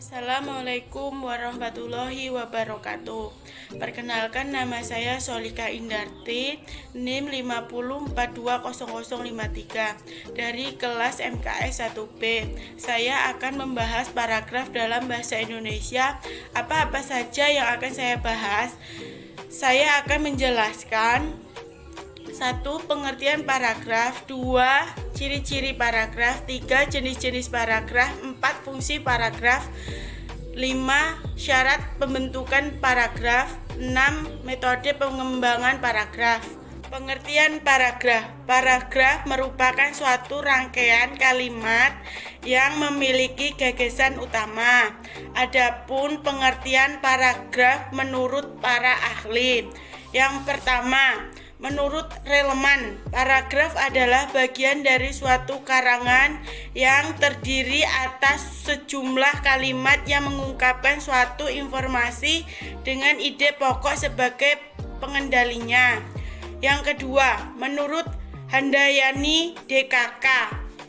Assalamualaikum warahmatullahi wabarakatuh. Perkenalkan, nama saya Solika Indarti, NIM 50420053 dari kelas MKS 1B. Saya akan membahas paragraf dalam bahasa Indonesia. Apa-apa saja yang akan saya bahas? Saya akan menjelaskan 1. Pengertian paragraf, 2. Ciri-ciri paragraf, 3. Jenis-jenis paragraf, 4. Fungsi paragraf, 5. Syarat pembentukan paragraf, 6. Metode pengembangan paragraf. Pengertian paragraf. Paragraf merupakan suatu rangkaian kalimat yang memiliki gagasan utama. Adapun pengertian paragraf menurut para ahli. Yang pertama, menurut Releman, paragraf adalah bagian dari suatu karangan yang terdiri atas sejumlah kalimat yang mengungkapkan suatu informasi dengan ide pokok sebagai pengendalinya. Yang kedua, menurut Handayani DKK,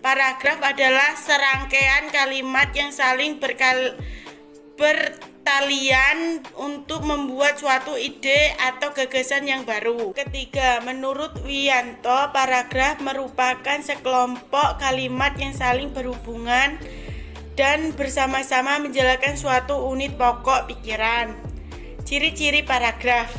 paragraf adalah serangkaian kalimat yang saling bertalian untuk membuat suatu ide atau gagasan yang baru. Ketiga, menurut Wiyanto, paragraf merupakan sekelompok kalimat yang saling berhubungan dan bersama-sama menjelaskan suatu unit pokok pikiran. Ciri-ciri paragraf.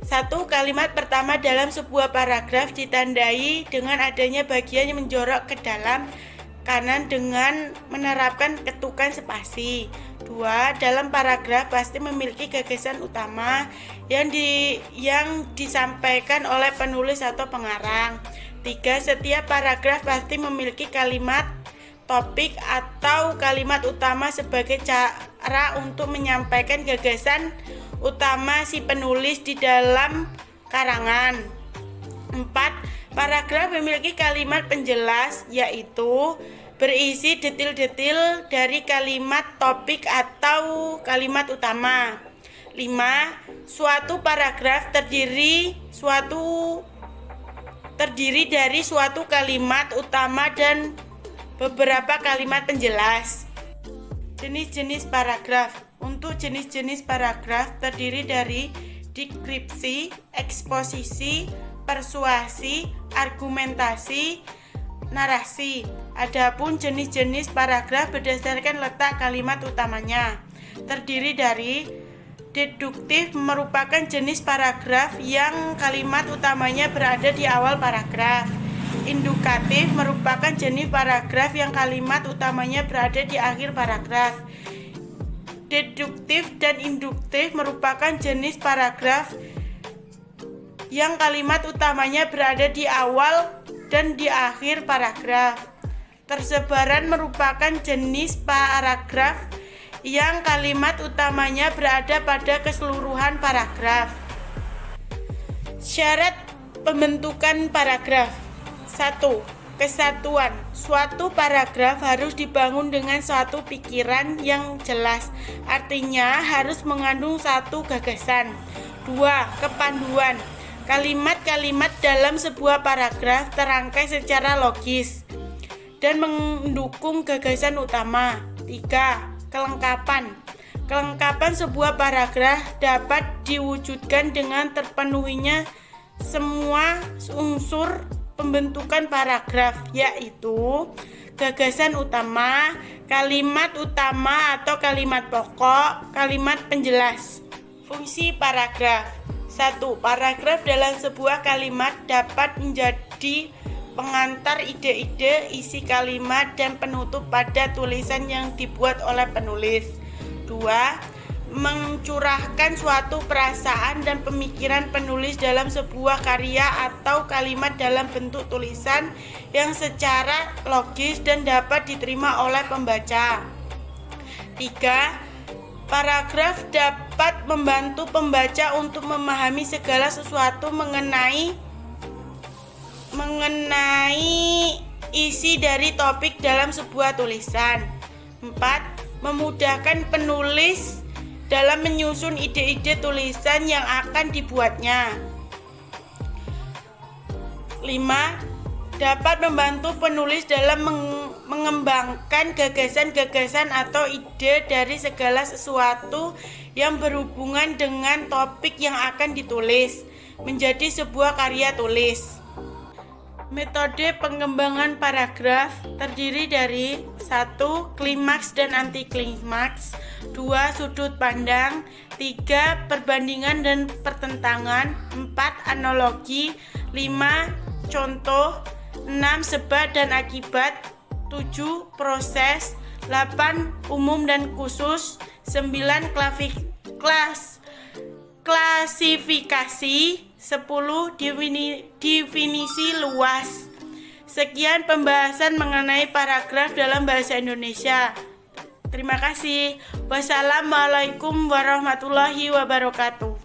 1. Kalimat pertama dalam sebuah paragraf ditandai dengan adanya bagian yang menjorok ke dalam kanan dengan menerapkan ketukan spasi. 2. Dalam paragraf pasti memiliki gagasan utama yang disampaikan oleh penulis atau pengarang. 3. Setiap paragraf pasti memiliki kalimat topik atau kalimat utama sebagai cara untuk menyampaikan gagasan utama si penulis di dalam karangan. 4. Paragraf memiliki kalimat penjelas, yaitu berisi detil-detil dari kalimat topik atau kalimat utama. 5. Suatu paragraf terdiri dari suatu kalimat utama dan beberapa kalimat penjelas. Jenis-jenis paragraf. Untuk jenis-jenis paragraf terdiri dari deskripsi, eksposisi, persuasi, argumentasi, narasi. Adapun jenis-jenis paragraf berdasarkan letak kalimat utamanya. Terdiri dari deduktif, merupakan jenis paragraf yang kalimat utamanya berada di awal paragraf. Indukatif merupakan jenis paragraf yang kalimat utamanya berada di akhir paragraf. Deduktif dan induktif merupakan jenis paragraf yang kalimat utamanya berada di awal dan di akhir paragraf. Tersebaran merupakan jenis paragraf yang kalimat utamanya berada pada keseluruhan paragraf. Syarat pembentukan paragraf. 1. Kesatuan. Suatu paragraf harus dibangun dengan suatu pikiran yang jelas, artinya harus mengandung satu gagasan. 2. Kepanduan. Kalimat-kalimat dalam sebuah paragraf terangkai secara logis dan mendukung gagasan utama. 3. Kelengkapan. Kelengkapan sebuah paragraf dapat diwujudkan dengan terpenuhinya semua unsur pembentukan paragraf, yaitu gagasan utama, kalimat utama atau kalimat pokok, kalimat penjelas. Fungsi paragraf. 1. Paragraf dalam sebuah kalimat dapat menjadi pengantar ide-ide, isi kalimat, dan penutup pada tulisan yang dibuat oleh penulis. 2. Mencurahkan suatu perasaan dan pemikiran penulis dalam sebuah karya atau kalimat dalam bentuk tulisan yang secara logis dan dapat diterima oleh pembaca. 3. Paragraf dapat membantu pembaca untuk memahami segala sesuatu mengenai isi dari topik dalam sebuah tulisan. 4. Memudahkan penulis dalam menyusun ide-ide tulisan yang akan dibuatnya. 5. Dapat membantu penulis dalam mengembangkan gagasan-gagasan atau ide dari segala sesuatu yang berhubungan dengan topik yang akan ditulis menjadi sebuah karya tulis. Metode pengembangan paragraf terdiri dari 1. Klimaks dan anti-klimaks, 2. Sudut pandang, 3. Perbandingan dan pertentangan, 4. Analogi, 5. Contoh, 6. Sebab dan akibat, 7. Proses, 8. Umum dan khusus, 9. Klasifikasi, 10. Definisi luas. Sekian pembahasan mengenai paragraf dalam bahasa Indonesia. Terima kasih. Wassalamualaikum warahmatullahi wabarakatuh.